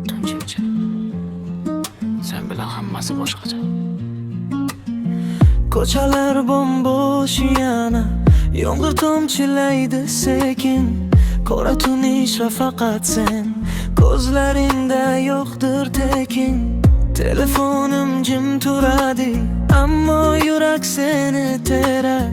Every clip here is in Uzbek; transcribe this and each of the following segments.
Tunjukcha, sen bilan hammasi boshqacha. Ko'chalar bombo'sh yana, yomg'ir tomchilaydi sekin. Qora tun ishra faqat sen, ko'zlaringda yo'qdir tekin. Telefonim jim turadi, ammo yurak seni terar.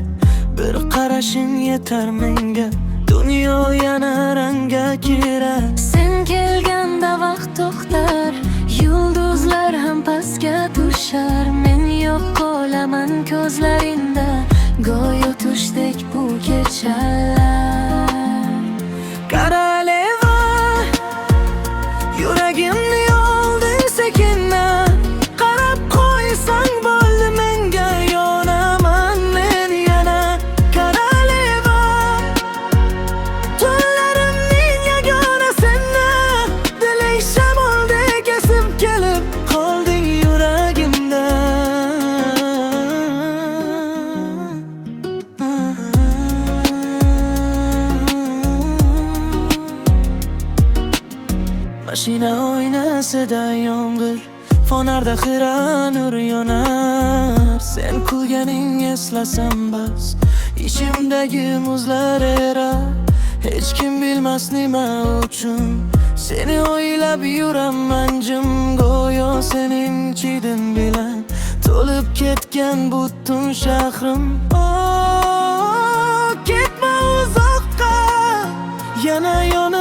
Bir qarashing yetar menga, dunyo yana rangga kirar. Sen kelganda vaqt to'xtar, yulduzlar ham pastga tushar. Men yo'q qolaman ko'zlaringda, go'yo tushdek bu kechalar. Koroleva, yuragimni yolding sekina. Qarab qo'ysang bo'ldi menga, yonaman men yana. Koroleva, tunlarimning yagona senna. Diling shamoldek esib kelib qolding yuragimda. Mashina oynasida yomg'ir, fonarda xira nur yonar. Sen kulganing eslasam bas, ichimdagi muzlar erar. Hech kim bilmas nima uchun seni o'ylab yuraman jim. Go'yo sening chidin bilan to'lib ketgan butun shahrim. Oh, ketma uzoqqa, yana yonimda